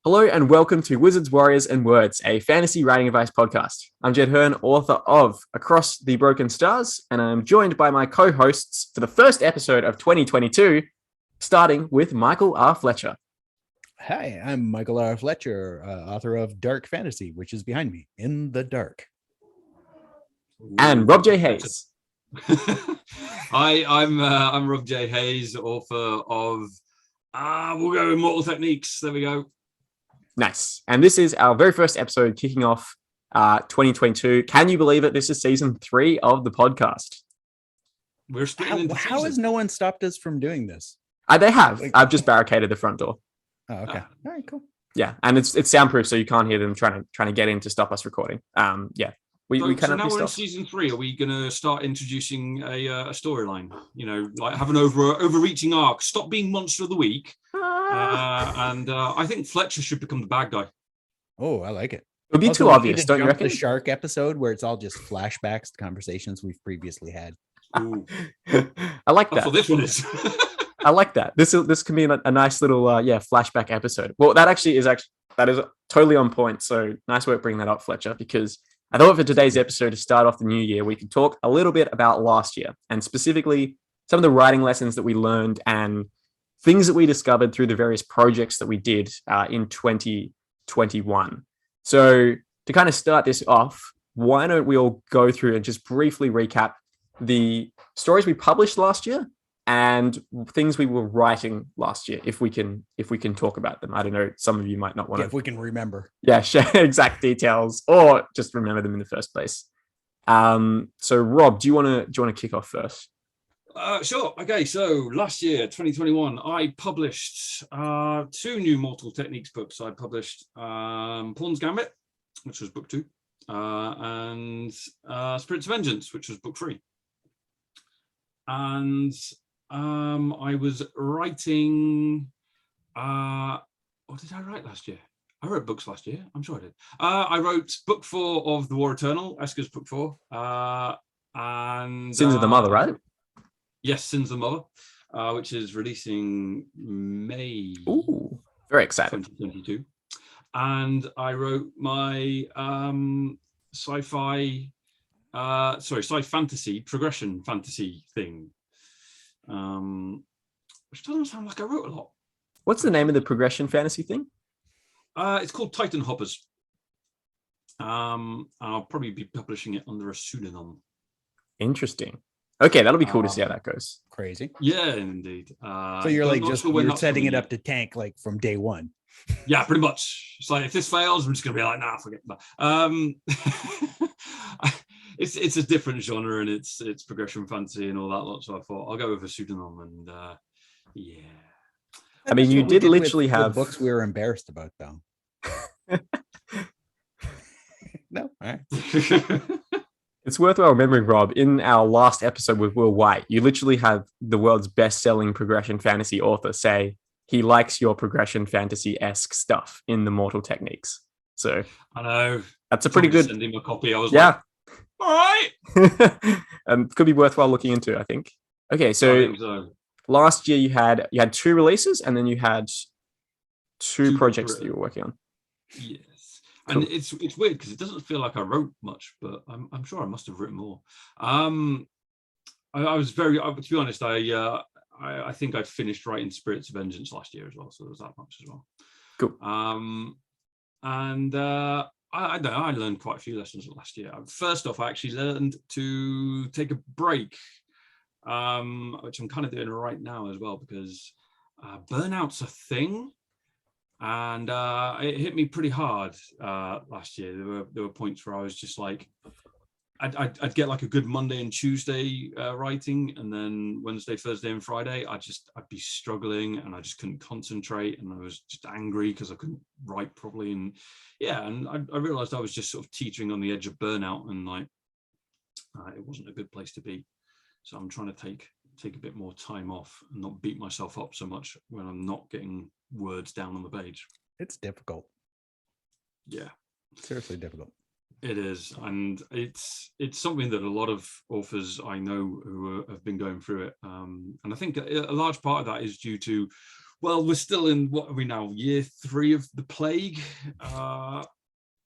Hello and welcome to Wizards, Warriors, and Words, a fantasy writing advice podcast. I'm Jed Herne, author of Across the Broken Stars, and I'm joined by my co-hosts for the first episode of 2022, starting with Michael R. Fletcher. Hi, I'm Michael R. Fletcher, author of Dark Fantasy, which is behind me, In the Dark. And Rob J. Hayes. Hi, I'm Rob J. Hayes, author of we'll go with Mortal Techniques. There we go. Nice. And this is our very first episode kicking off 2022. Can you believe it? This is season 3 of the podcast. We're splitting into How has no one stopped us from doing this? They have. I've just barricaded the front door. Oh, okay. All right, cool. Yeah, and it's soundproof, so you can't hear them trying to get in to stop us recording. Yeah. We so now we're in season 3. Are we going to start introducing a storyline? You know, like have an overreaching arc. Stop being monster of the week. And I think Fletcher should become the bad guy. Oh, I like it. It would be too obvious, don't you reckon? The shark episode where it's all just flashbacks to conversations we've previously had. Ooh. I like that. That's what this one is. I like that. This can be a nice little flashback episode. Well, that is totally on point. So nice work bringing that up, Fletcher, because I thought for today's episode to start off the new year, we could talk a little bit about last year and specifically some of the writing lessons that we learned and things that we discovered through the various projects that we did in 2021. So to kind of start this off, why don't we all go through and just briefly recap the stories we published last year and things we were writing last year, if we can talk about them. I don't know, some of you might not want to. If we can remember. Yeah, share exact details or just remember them in the first place. So Rob, do you want to kick off first? Sure. Okay, so last year, 2021, I published 2 new Mortal Techniques books. I published Pawn's Gambit, which was book 2, and Spirits of Vengeance, which was book 3. And I was writing. What did I write last year? I wrote books last year. I'm sure I did. I wrote book 4 of The War Eternal, Esker's book 4, and Sins of the Mother, right? Yes, Sins of the Mother, which is releasing May. Ooh, very excited. 2022. And I wrote my sci fantasy progression fantasy thing, which doesn't sound like I wrote a lot. What's the name of the progression fantasy thing? It's called Titan Hoppers. I'll probably be publishing it under a pseudonym. Interesting. Okay, that'll be cool to see how that goes. Crazy. Yeah, indeed. So you're like you're setting it up to tank like from day one. Yeah, pretty much. It's like if this fails, I'm just gonna be like, nah, forget that. It's a different genre and it's progression fantasy and all that lot. So I thought I'll go with a pseudonym and yeah. I mean, you did literally have books we were embarrassed about, though. No, all right. It's worthwhile remembering, Rob, in our last episode with Will White, you literally have the world's best-selling progression fantasy author say he likes your progression fantasy-esque stuff in the Mortal Techniques. So I know that's a pretty good. Send him a copy. I was like, all right. Could be worthwhile looking into, I think. Okay, so last year you had 2 releases, and then you had two projects that you were working on. Yes. Cool. And it's weird because it doesn't feel like I wrote much, but I'm sure I must have written more. I was to be honest, I think I'd finished writing Spirits of Vengeance last year as well, so there was that much as well. Cool. And I don't know, I learned quite a few lessons last year. First off, I actually learned to take a break, which I'm kind of doing right now as well, because burnout's a thing. And it hit me pretty hard last year. There were points where I was just like, I'd get like a good Monday and Tuesday writing, and then Wednesday, Thursday, and Friday, I'd be struggling, and I just couldn't concentrate, and I was just angry because I couldn't write properly, and yeah, and I realized I was just sort of teetering on the edge of burnout, and like it wasn't a good place to be. So I'm trying to take a bit more time off and not beat myself up so much when I'm not getting words down on the page. It's difficult. Yeah, seriously difficult. It is, and it's something that a lot of authors I know who have been going through it, and I think a large part of that is due to Well, we're still in, what are we now, year 3 of the plague,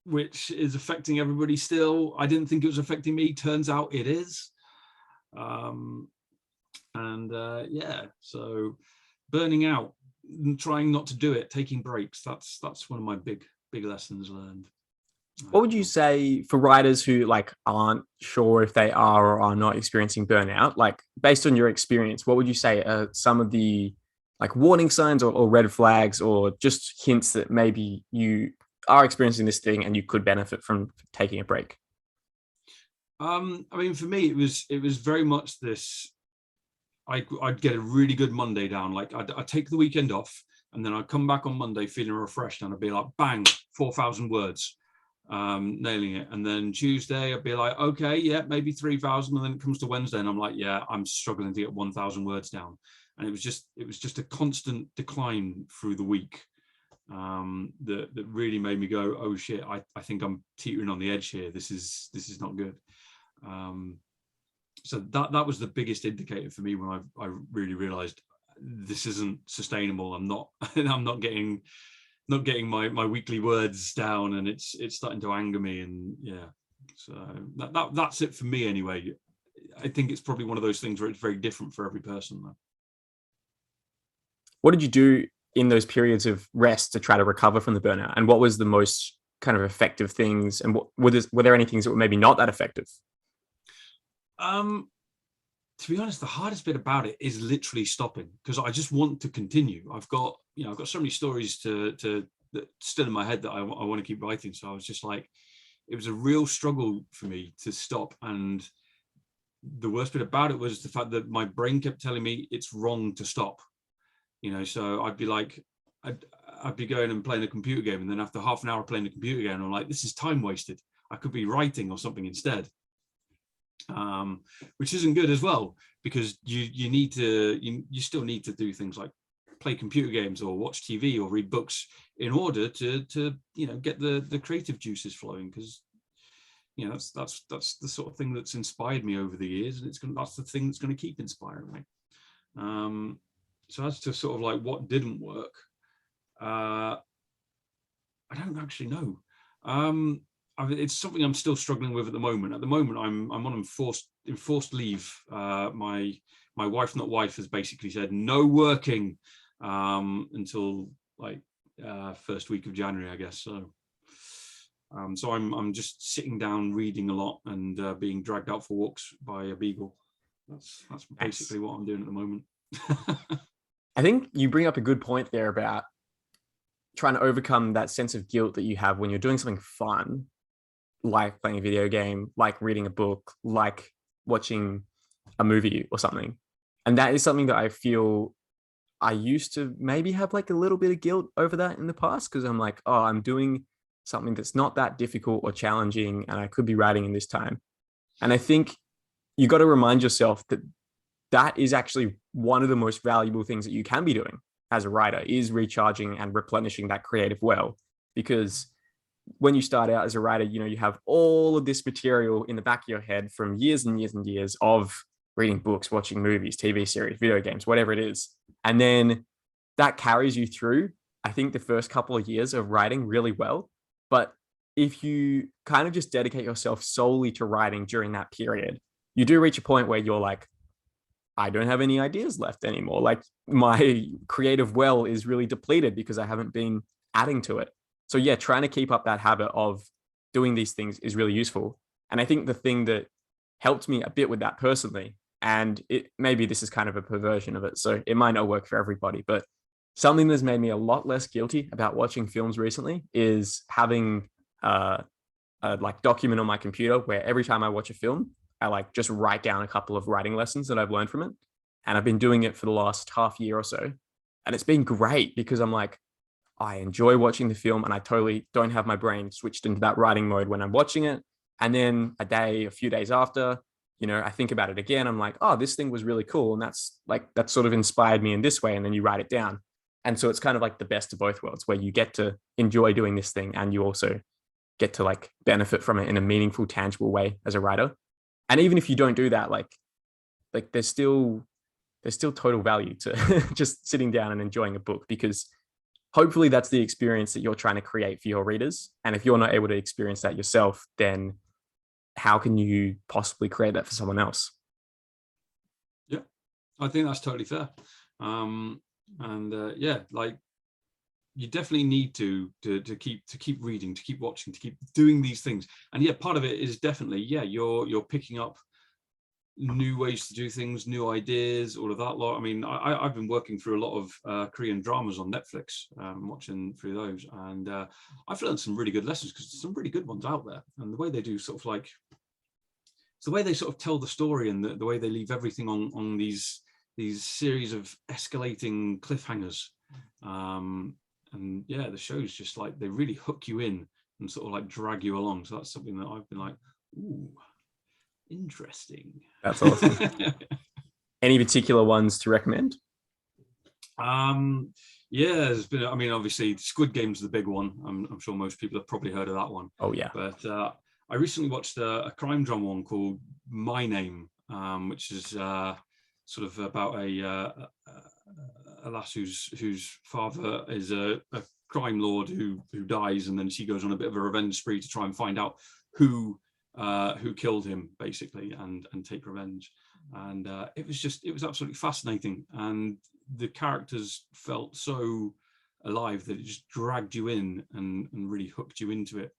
which is affecting everybody still. I didn't think it was affecting me. Turns out it is. So burning out, trying not to do it, taking breaks. That's one of my big lessons learned. What would you say for writers who like aren't sure if they are or are not experiencing burnout? Like based on your experience, what would you say are some of the like warning signs or red flags or just hints that maybe you are experiencing this thing and you could benefit from taking a break? I mean, for me, it was very much this. I'd get a really good Monday down. Like I'd take the weekend off, and then I'd come back on Monday feeling refreshed, and I'd be like, bang, 4,000 words, nailing it. And then Tuesday, I'd be like, okay, yeah, maybe 3,000. And then it comes to Wednesday, and I'm like, yeah, I'm struggling to get 1,000 words down. And it was just a constant decline through the week. That really made me go, oh shit, I think I'm teetering on the edge here. This is not good. So that was the biggest indicator for me when I really realized this isn't sustainable. I'm not getting my weekly words down, and it's starting to anger me. And yeah, so that's it for me anyway. I think it's probably one of those things where it's very different for every person though. What did you do in those periods of rest to try to recover from the burnout? And what was the most kind of effective things? And were there any things that were maybe not that effective? To be honest, the hardest bit about it is literally stopping, because I just want to continue. I've got so many stories that still in my head that I want to keep writing. So I was just like, it was a real struggle for me to stop. And the worst bit about it was the fact that my brain kept telling me it's wrong to stop. So I'd be like, I'd be going and playing a computer game, and then after half an hour playing a computer game, I'm like, this is time wasted. I could be writing or something instead. Which isn't good as well, because you still need to do things like play computer games or watch TV or read books in order to get the creative juices flowing, because that's the sort of thing that's inspired me over the years, and that's the thing that's going to keep inspiring me. So as to sort of like what didn't work, I don't actually know. It's something I'm still struggling with at the moment. At the moment, I'm on enforced leave. My wife, not wife, has basically said no working until like first week of January, I guess. So I'm just sitting down, reading a lot, and being dragged out for walks by a beagle. That's basically what I'm doing at the moment. I think you bring up a good point there about trying to overcome that sense of guilt that you have when you're doing something fun, like playing a video game, like reading a book, like watching a movie or something. And that is something that I feel I used to maybe have like a little bit of guilt over that in the past, because I'm like, oh, I'm doing something that's not that difficult or challenging, and I could be writing in this time. And I think you got to remind yourself that that is actually one of the most valuable things that you can be doing as a writer, is recharging and replenishing that creative well. Because when you start out as a writer, you have all of this material in the back of your head from years and years and years of reading books, watching movies, TV series, video games, whatever it is. And then that carries you through, I think, the first couple of years of writing really well. But if you kind of just dedicate yourself solely to writing during that period, you do reach a point where you're like, I don't have any ideas left anymore. Like my creative well is really depleted because I haven't been adding to it. So yeah, trying to keep up that habit of doing these things is really useful. And I think the thing that helped me a bit with that personally, and maybe this is kind of a perversion of it, so it might not work for everybody, but something that's made me a lot less guilty about watching films recently is having a like document on my computer where every time I watch a film, I like just write down a couple of writing lessons that I've learned from it. And I've been doing it for the last half year or so. And it's been great because I'm like, I enjoy watching the film and I totally don't have my brain switched into that writing mode when I'm watching it. And then a few days after, I think about it again. I'm like, oh, this thing was really cool. And that sort of inspired me in this way. And then you write it down. And so it's kind of like the best of both worlds, where you get to enjoy doing this thing and you also get to like benefit from it in a meaningful, tangible way as a writer. And even if you don't do that, like there's still there's still total value to just sitting down and enjoying a book, because hopefully that's the experience that you're trying to create for your readers. And if you're not able to experience that yourself, then how can you possibly create that for someone else? Yeah, I think that's totally fair. Yeah, like you definitely need to keep reading, to keep watching, to keep doing these things. And yeah, part of it is definitely, yeah, you're picking up new ways to do things, new ideas, all of that lot. I mean, I've been working through a lot of Korean dramas on Netflix, watching through those, and I've learned some really good lessons, because there's some really good ones out there. And the way they do sort of like, it's the way they sort of tell the story, and the way they leave everything on these series of escalating cliffhangers. And yeah, the show's just like, they really hook you in and sort of like drag you along. So that's something that I've been like, ooh, interesting. That's awesome. Any particular ones to recommend? Yeah, there's been, I mean, obviously Squid Game's the big one. I'm sure most people have probably heard of that one. Oh yeah. But I recently watched a crime drama one called My Name, which is sort of about a lass whose father is a crime lord who dies, and then she goes on a bit of a revenge spree to try and find out who killed him, basically, and take revenge. And it was absolutely fascinating, and the characters felt so alive that it just dragged you in and really hooked you into it.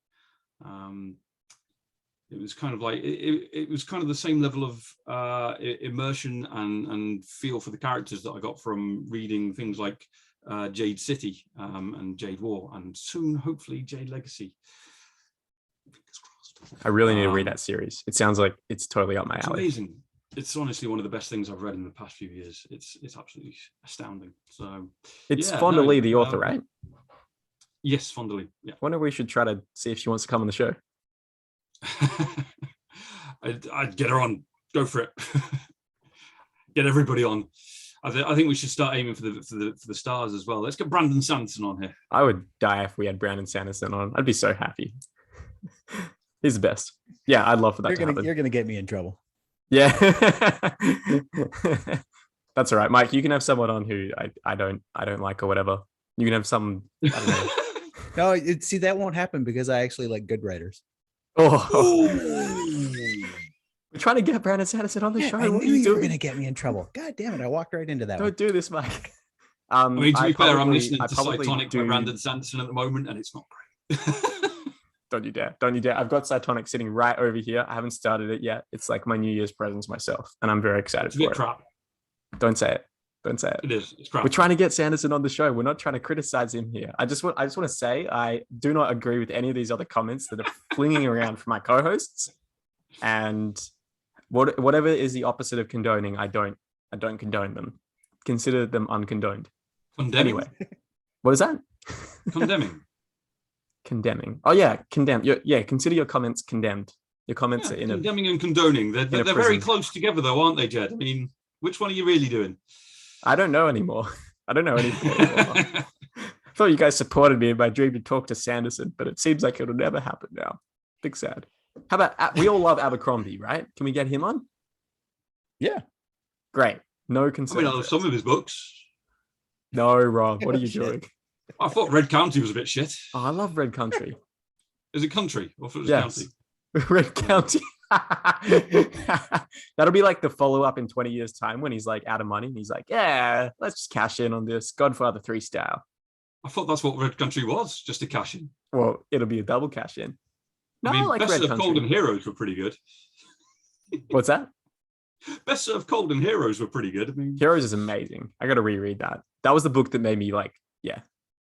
It was kind of like, it was kind of the same level of immersion and feel for the characters that I got from reading things like Jade City and Jade War, and soon hopefully Jade Legacy. Fingers crossed. I really need to read that series. It sounds like it's totally up my alley. Amazing. It's honestly one of the best things I've read in the past few years. It's absolutely astounding. So it's yeah, Fonda Lee, the author, right? Yes, Fonda Lee. Yeah. I wonder if we should try to see if she wants to come on the show. I'd get her on. Go for it. Get everybody on. I think we should start aiming for the stars as well. Let's get Brandon Sanderson on here. I would die if we had Brandon Sanderson on. I'd be so happy. He's the best. Yeah, I'd love for that to happen. You're gonna get me in trouble. Yeah. That's all right, Mike. You can have someone on who I don't like or whatever. You can have some. I don't know. No, see, that won't happen because I actually like good writers. Oh. We're trying to get Brandon Sanderson on the show. I what knew are you you doing? were going to get me in trouble. God damn it. I walked right into that. Don't do this, Mike. I mean, to be fair, I'm listening to probably Cytonic by Brandon Sanderson at the moment, and it's not great. Don't you dare. Don't you dare. I've got Cytonic sitting right over here. I haven't started it yet. It's like my New Year's present to myself, and I'm very excited It's a for bit it. crap. Don't say it. Don't say it. It is. It's crap. We're trying to get Sanderson on the show. We're not trying to criticize him here. I just want to say I do not agree with any of these other comments that are flinging around from my co-hosts. And whatever is the opposite of condoning, I don't condone them. Consider them uncondoned. Condemning. Anyway, what is that? Condemning. Condemning. Oh yeah, condemned. Consider your comments condemned. Your comments are in condemning and condoning. They're very prison. close together, though, aren't they, Jed? I mean, which one are you really doing? I don't know anymore. I don't know anything anymore. I thought you guys supported me in my dream to talk to Sanderson, but it seems like it'll never happen now. Big sad. How about, we all love Abercrombie, right? Can we get him on? Yeah. Great. No concern. I mean, I love some of his books. No, Rob. What are you doing? I thought Red County was a bit shit. Oh, I love Red Country. Is it country? Or was it yes. county? Red County. That'll be like the follow-up in 20 years' time when he's like out of money and he's like, yeah, let's just cash in on this Godfather 3 style. I thought that's what Red Country was, just a cash in. Well, it'll be a double cash in. No, I mean, like Best Red Served Country. Cold and Heroes were pretty good. What's that? Best Served Cold and Heroes were pretty good. I mean, Heroes is amazing. I got to reread that. That was the book that made me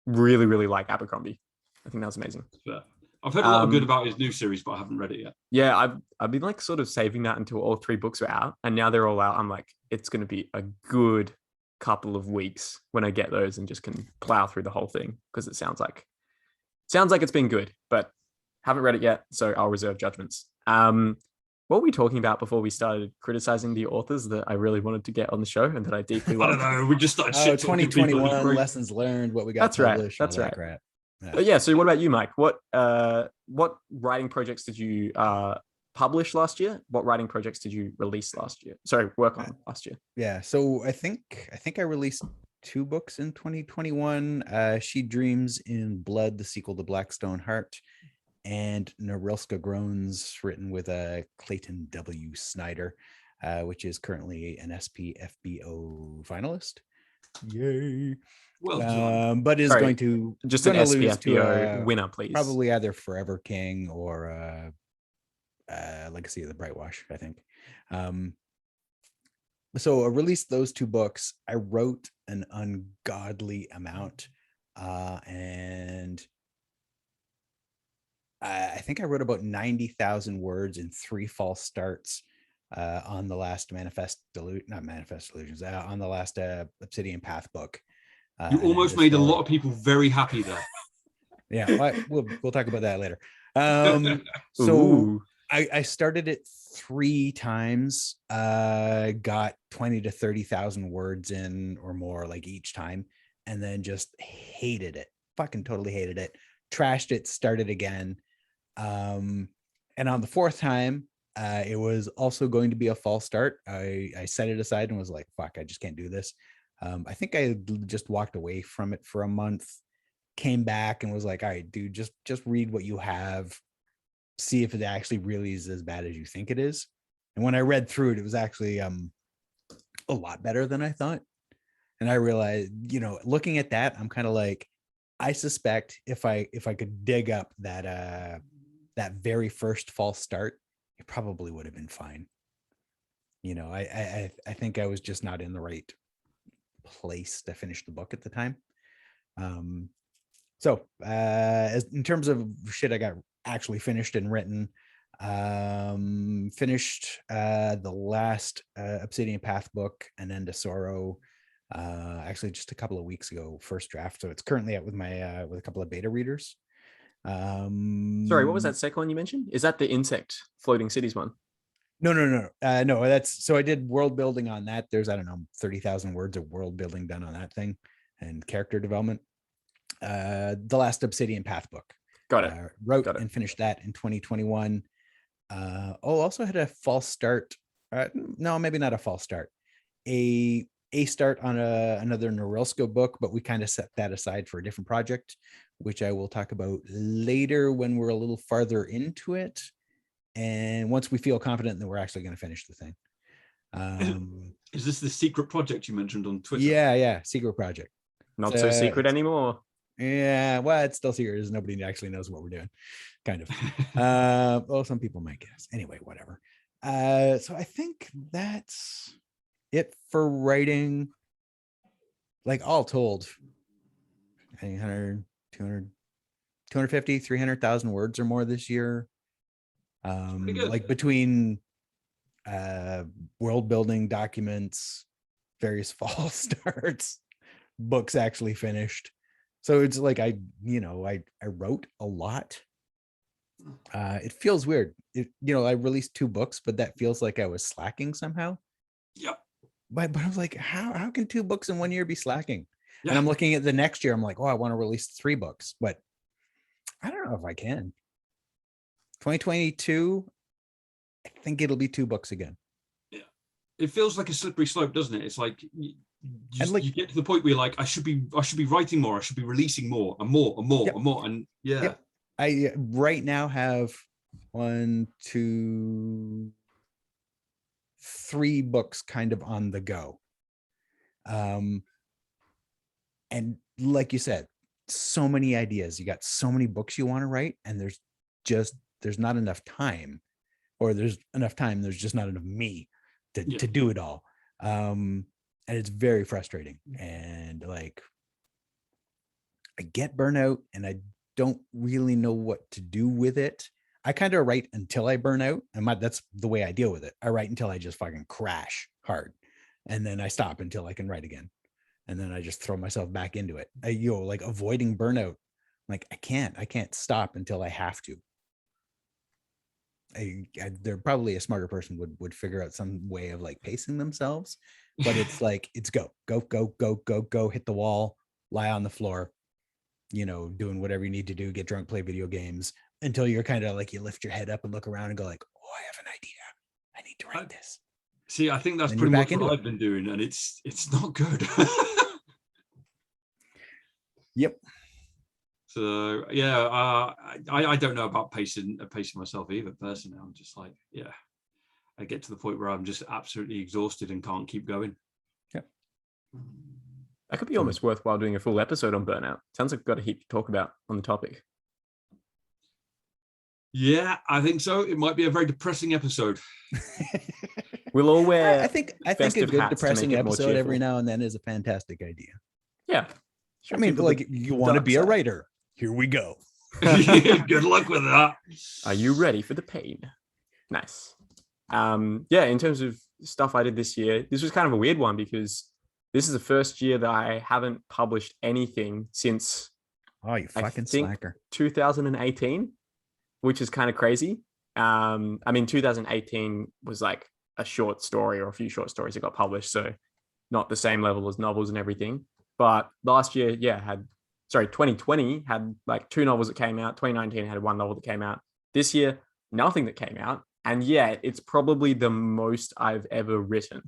really, really like Abercrombie. I think that was amazing. I've heard a lot of good about his new series, but I haven't read it yet. Yeah, I've been like sort of saving that until all 3 books are out, and now they're all out. I'm like, it's going to be a good couple of weeks when I get those and just can plow through the whole thing, because it sounds like it's been good, but haven't read it yet, so I'll reserve judgments. What were we talking about before we started criticizing the authors that I really wanted to get on the show and that I deeply I loved? don't know. We just started shit talking 2021 lessons learned, what we got published. That's right. Crap. Yeah. So what about you, Mike? What writing projects did you publish last year? What writing projects did you release last year? Sorry, work on last year. Yeah, so I think I released 2 books in 2021. She Dreams in Blood, the sequel to Blackstone Heart, and Norilska Groans, written with Clayton W. Snyder, which is currently an SPFBO finalist. Yay! Well done. But is Sorry, going to just an gonna lose to, SPFBO winner, please. probably either Forever King or Legacy of the Brightwash, I think. So I released those 2 books. I wrote an ungodly amount, and I think I wrote about 90,000 words in 3 false starts on the last on the last Obsidian Path book. You almost made a lot of people very happy there. Yeah, we'll talk about that later. So Ooh. I started it 3 times, got 20 to 30,000 words in or more like each time, and then just hated it. Fucking totally hated it. Trashed it, started again. And on the 4th time, it was also going to be a false start. I set it aside and was like, fuck, I just can't do this. I think I just walked away from it for a month, came back and was like, all right, dude, just read what you have, see if it actually really is as bad as you think it is. And when I read through it, it was actually a lot better than I thought. And I realized, looking at that, I'm kind of like, I suspect if I could dig up that very first false start, it probably would have been fine. I think I was just not in the right place to finish the book at the time. So as in terms of shit I got actually finished and written, finished the last Obsidian Path book, An End to Sorrow, actually just a couple of weeks ago, first draft. So it's currently out with my with a couple of beta readers. Sorry, what was that second one you mentioned? Is that the insect floating cities one? No. No, that's, so I did world building on that. There's, I don't know, 30,000 words of world building done on that thing and character development. The last Obsidian Path book. Got it. Wrote and finished that in 2021. Also had a false start. No, maybe not a false start. A start on another Norilska book, but we kind of set that aside for a different project, which I will talk about later when we're a little farther into it. And once we feel confident that we're actually going to finish the thing. Is this the secret project you mentioned on Twitter? Yeah, secret project. Not so secret anymore. Yeah, well, it's still secret as nobody actually knows what we're doing, kind of. Well, some people might guess. Anyway, whatever. So I think that's it for writing. Like all told, 100, 200, 250, 300,000 words or more this year. Like between world building documents, various false starts, books actually finished. So it's like I wrote a lot. It feels weird. I released 2 books, but that feels like I was slacking somehow. Yep. But I was like, how can 2 books in 1 year be slacking? Yeah. And I'm looking at the next year. I'm like, I want to release 3 books, but I don't know if I can. 2022, I think it'll be 2 books again. Yeah. It feels like a slippery slope, doesn't it? It's like you get to the point where you're like, I should be writing more, I should be releasing more and more and more and more. And I right now have 1, 2, 3 books kind of on the go. And like you said, so many ideas. You got so many books you want to write, and there's not enough time, or there's enough time, there's just not enough me to do it all. And it's very frustrating. And like, I get burnout and I don't really know what to do with it. I kind of write until I burn out, and that's the way I deal with it. I write until I just fucking crash hard, and then I stop until I can write again, and then I just throw myself back into it. Like avoiding burnout. Like I can't stop until I have to. They're probably a smarter person would figure out some way of like pacing themselves, but it's like, it's go, hit the wall, lie on the floor, doing whatever you need to do, get drunk, play video games until you're kind of like, you lift your head up and look around and go like, I have an idea. I need to write this. See, I think that's Then pretty you're much back what into I've been doing, and it's not good. Yep. So yeah, I don't know about pacing myself either. Personally, I'm just like, yeah, I get to the point where I'm just absolutely exhausted and can't keep going. Yep. That could be almost worthwhile doing a full episode on burnout. Sounds like we've got a heap to talk about on the topic. Yeah, I think so. It might be a very depressing episode. We'll all wear. I think a festive good hats to depressing make it more episode every cheerful. now and then is a fantastic idea. Yeah. I mean, People like, the you want to dark be a side. writer. Here we go. Good luck with that. Are you ready for the pain? Nice. Yeah, in terms of stuff I did this year, this was kind of a weird one because this is the first year that I haven't published anything since Oh, you I fucking think slacker. 2018, which is kind of crazy. I mean, 2018 was like a short story or a few short stories that got published, so not the same level as novels and everything. But last year, 2020 had like 2 novels that came out. 2019 had 1 novel that came out. This year, nothing that came out. And yeah, it's probably the most I've ever written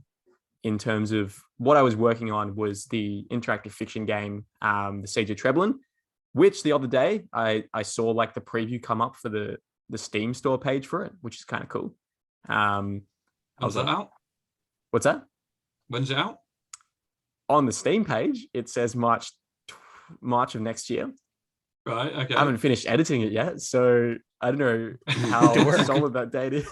in terms of what I was working on was the interactive fiction game, The Siege of Treblin, which the other day I saw like the preview come up for the Steam store page for it, which is kind of cool. When's that out? What's that? When's it out? On the Steam page, it says March of next year. Right. Okay. I haven't finished editing it yet, so I don't know how solid that date is.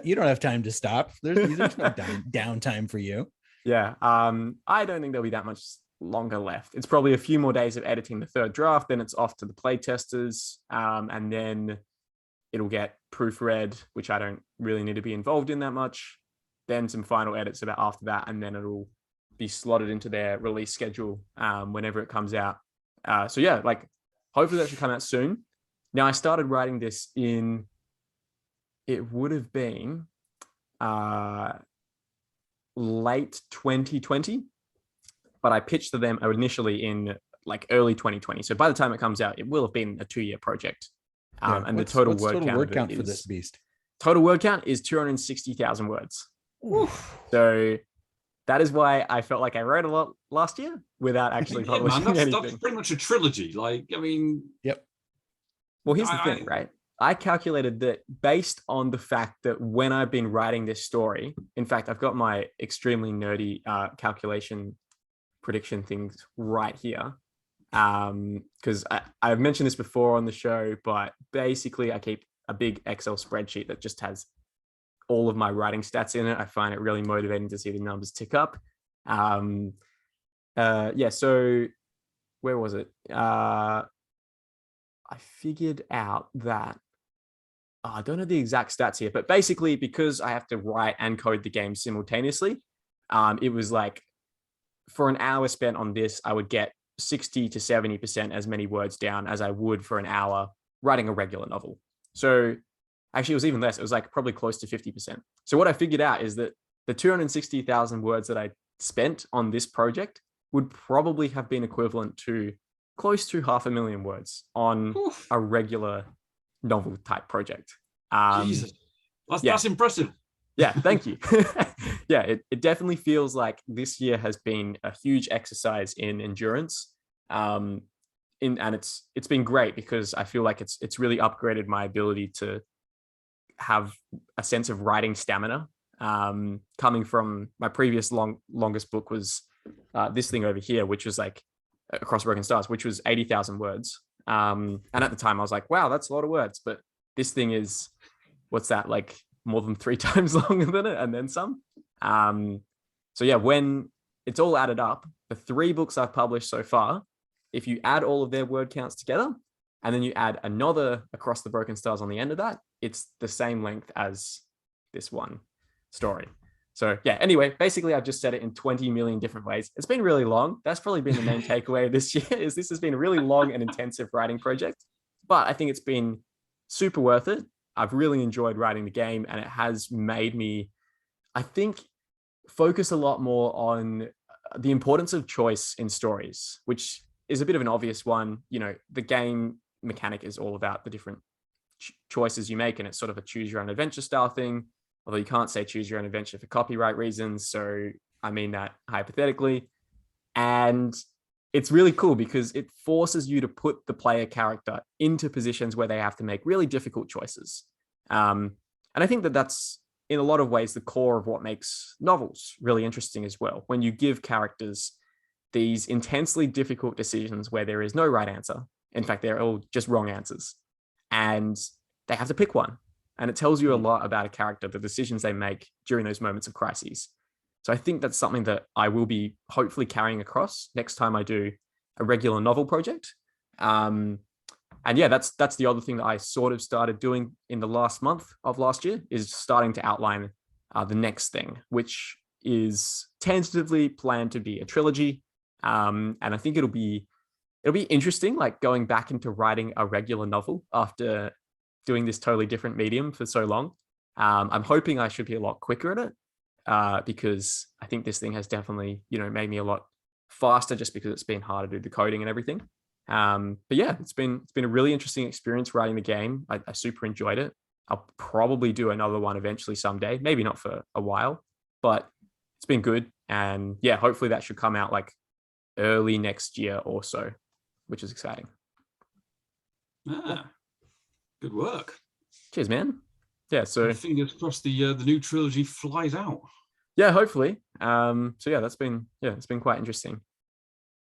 You don't have time to stop. There's no downtime for you. Yeah. I don't think there'll be that much longer left. It's probably a few more days of editing the 3rd draft, then it's off to the play testers, and then it'll get proofread, which I don't really need to be involved in that much. Then some final edits about after that, and then it'll be slotted into their release schedule whenever it comes out. So yeah, like hopefully that should come out soon. Now I started writing this it would have been late 2020, but I pitched to them initially in like early 2020. So by the time it comes out, it will have been a 2-year project. And the total word count for this beast. Total word count is 260,000 words. Oof. So that is why I felt like I wrote a lot last year without actually publishing anything. That's pretty much a trilogy. Like, I mean, yep. Well, here's the thing, right? I calculated that based on the fact that when I've been writing this story, in fact, I've got my extremely nerdy calculation prediction things right here. Because I've mentioned this before on the show, but basically I keep a big Excel spreadsheet that just has all of my writing stats in it. I find it really motivating to see the numbers tick up. So where was it? I figured out that I don't know the exact stats here, but basically because I have to write and code the game simultaneously, it was like for an hour spent on this, I would get 60 to 70% as many words down as I would for an hour writing a regular novel. So actually it was even less. It was like probably close to 50%. So what I figured out is that the 260,000 words that I spent on this project would probably have been equivalent to close to 500,000 words on a regular novel type project. Jesus, that's impressive. Yeah, thank you. Yeah, it definitely feels like this year has been a huge exercise in endurance. And it's been great because I feel like it's really upgraded my ability to have a sense of writing stamina. Coming from my previous longest book was this thing over here, which was like Across Broken Stars, which was 80,000 words. And at the time I was like, wow, that's a lot of words. But this thing is, what's that, like more than 3 times longer than it and then some. So yeah, when it's all added up, the 3 books I've published so far, if you add all of their word counts together and then you add another Across the Broken Stars on the end of that, it's the same length as this one story. So yeah, anyway, basically I've just said it in 20 million different ways. It's been really long. That's probably been the main takeaway this year is this has been a really long and intensive writing project, but I think it's been super worth it. I've really enjoyed writing the game and it has made me, I think, focus a lot more on the importance of choice in stories, which is a bit of an obvious one. You know, the game mechanic is all about the different choices you make, and it's sort of a choose your own adventure style thing. Although you can't say choose your own adventure for copyright reasons, so I mean that hypothetically. And it's really cool because it forces you to put the player character into positions where they have to make really difficult choices. And I think that that's in a lot of ways the core of what makes novels really interesting as well. When you give characters these intensely difficult decisions where there is no right answer. In fact, they're all just wrong answers. And they have to pick one. And it tells you a lot about a character, the decisions they make during those moments of crises. So I think that's something that I will be hopefully carrying across next time I do a regular novel project. And yeah, that's the other thing that I sort of started doing in the last month of last year, is starting to outline the next thing, which is tentatively planned to be a trilogy. And I think it'll be interesting, like going back into writing a regular novel after doing this totally different medium for so long. I'm hoping I should be a lot quicker at it, because I think this thing has definitely, made me a lot faster just because it's been hard to do the coding and everything. But yeah, it's been a really interesting experience writing the game. I super enjoyed it. I'll probably do another one eventually someday, maybe not for a while, but it's been good. And yeah, hopefully that should come out like early next year or so, which is exciting. Good work. Cheers, man. Yeah, so fingers crossed the new trilogy flies out. Yeah, hopefully. So yeah, it's been quite interesting.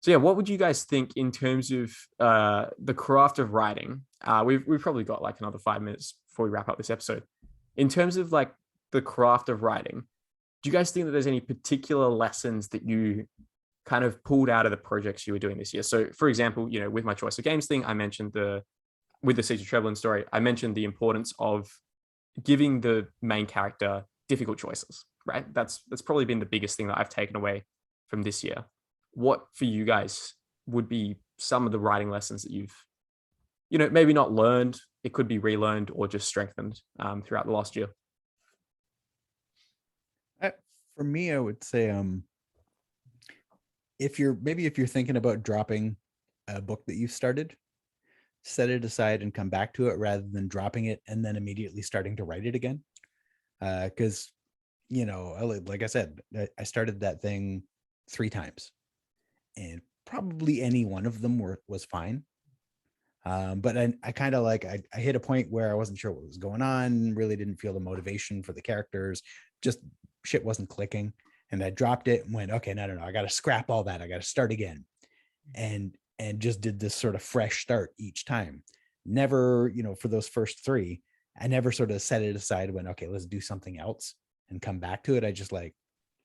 So yeah, what would you guys think in terms of the craft of writing? We've probably got like another 5 minutes before we wrap up this episode. In terms of like the craft of writing, do you guys think that there's any particular lessons that you kind of pulled out of the projects you were doing this year? So for example, with my choice of games thing, I mentioned with the Siege of Treblin's story, I mentioned the importance of giving the main character difficult choices, right? That's probably been the biggest thing that I've taken away from this year. What for you guys would be some of the writing lessons that you've, maybe not learned, it could be relearned or just strengthened throughout the last year? For me, I would say, if you're thinking about dropping a book that you've started, set it aside and come back to it rather than dropping it and then immediately starting to write it again. Because, like I said, I started that thing 3 times and probably any one of them was fine. But I kind of I hit a point where I wasn't sure what was going on, really didn't feel the motivation for the characters, just shit wasn't clicking. And I dropped it and went, okay, no, I got to scrap all that. I got to start again. And just did this sort of fresh start each time. Never, for those first 3, I never sort of set it aside and went, okay, let's do something else and come back to it. I just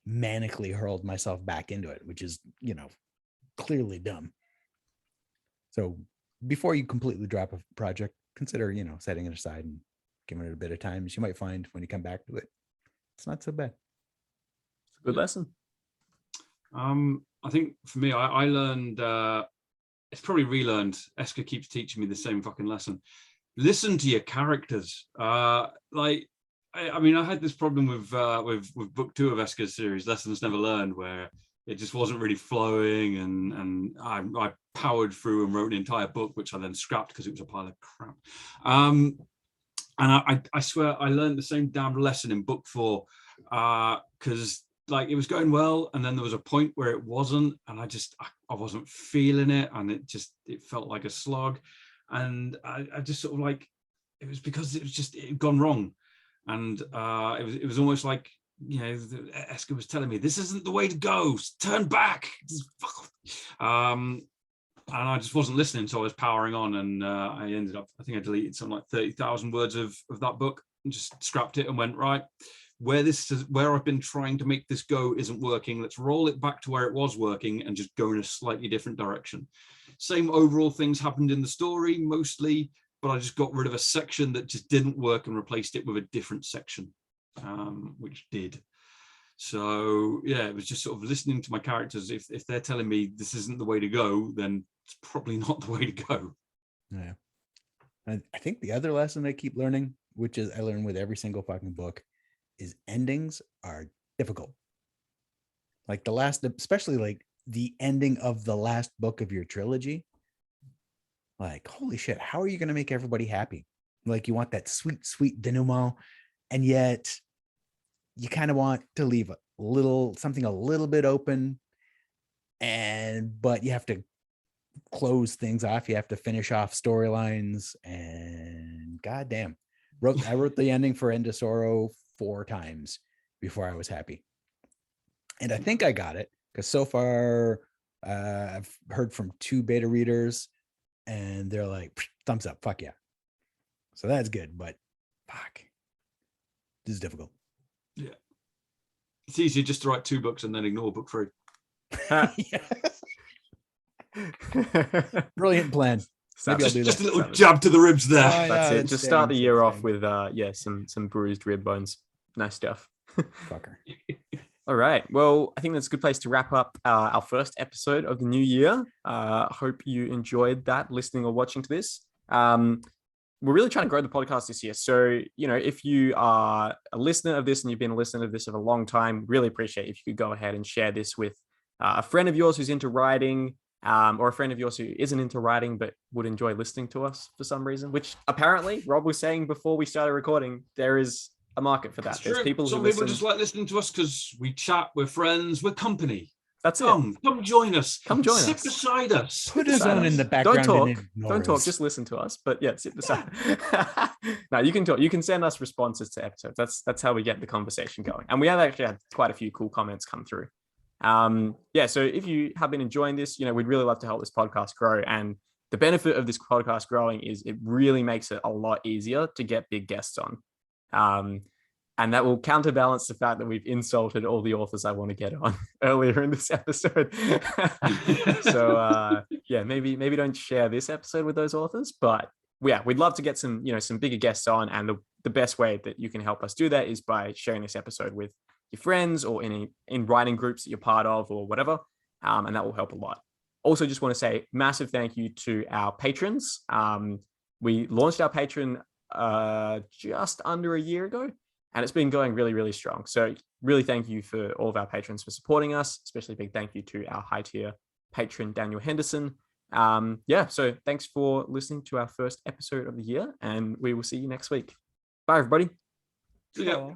manically hurled myself back into it, which is, clearly dumb. So before you completely drop a project, consider, setting it aside and giving it a bit of time. As you might find when you come back to it, it's not so bad. It's a good lesson. I think for me, I learned, it's probably relearned. Esker keeps teaching me the same fucking lesson. Listen to your characters. I had this problem with book 2 of Esker's series, Lessons Never Learned, where it just wasn't really flowing, and I powered through and wrote an entire book, which I then scrapped because it was a pile of crap. And I swear I learned the same damn lesson in book 4, because it was going well, and then there was a point where it wasn't, and I wasn't feeling it, and it felt like a slog, and I just sort of it was because it had gone wrong, and it was almost like, Esker was telling me, this isn't the way to go, turn back, fuck off. And I just wasn't listening, so I was powering on, and I ended up, I think I deleted something like 30,000 words of that book and just scrapped it and went, right, where I've been trying to make this go isn't working, let's roll it back to where it was working and just go in a slightly different direction. Same overall things happened in the story mostly, but I just got rid of a section that just didn't work and replaced it with a different section, which did. So yeah, it was just sort of listening to my characters. If they're telling me this isn't the way to go, then it's probably not the way to go. Yeah. And I think the other lesson I keep learning, which is I learn with every single fucking book, is endings are difficult. Especially the ending of the last book of your trilogy. Holy shit, how are you going to make everybody happy? Like you want that sweet denouement, and yet you kind of want to leave something a little bit open, but you have to close things off. You have to finish off storylines, and goddamn, I wrote the ending for End of Sorrow 4 times before I was happy. And I think I got it because so far I've heard from 2 beta readers and they're like, thumbs up, fuck yeah. So that's good, but fuck, this is difficult. Yeah. It's easier just to write 2 books and then ignore book 3. Brilliant plan. Maybe I'll do Just that. a little jab to the ribs there. That's it. Just start the year off with some bruised rib bones. Nice stuff. Fucker. All right. Well, I think that's a good place to wrap up our first episode of the new year. Hope you enjoyed that, listening or watching to this. We're really trying to grow the podcast this year. So, if you are a listener of this and you've been a listener of this for a long time, really appreciate if you could go ahead and share this with a friend of yours who's into writing, or a friend of yours who isn't into writing but would enjoy listening to us for some reason, which apparently Rob was saying before we started recording, there is a market for that. It's There's true. people Some who people listen. just like listening to us because we chat, we're friends, we're company. That's it. Come join us. Come join Sit us. beside us. Put us beside on us. in the background. Don't talk. Just listen to us. But yeah, sit beside. No, you can talk. You can send us responses to episodes. That's how we get the conversation going. And we have actually had quite a few cool comments come through. So if you have been enjoying this, we'd really love to help this podcast grow. And the benefit of this podcast growing is it really makes it a lot easier to get big guests on. And that will counterbalance the fact that we've insulted all the authors I want to get on earlier in this episode. So maybe don't share this episode with those authors, but yeah, we'd love to get some bigger guests on. And the best way that you can help us do that is by sharing this episode with your friends or in writing groups that you're part of or whatever. And that will help a lot. Also, just want to say massive thank you to our patrons. We launched our Patreon just under a year ago, and it's been going really, really strong. So really thank you for all of our patrons for supporting us, especially a big thank you to our high tier patron, Daniel Henderson. So thanks for listening to our first episode of the year, and we will see you next week. Bye, everybody. Yeah.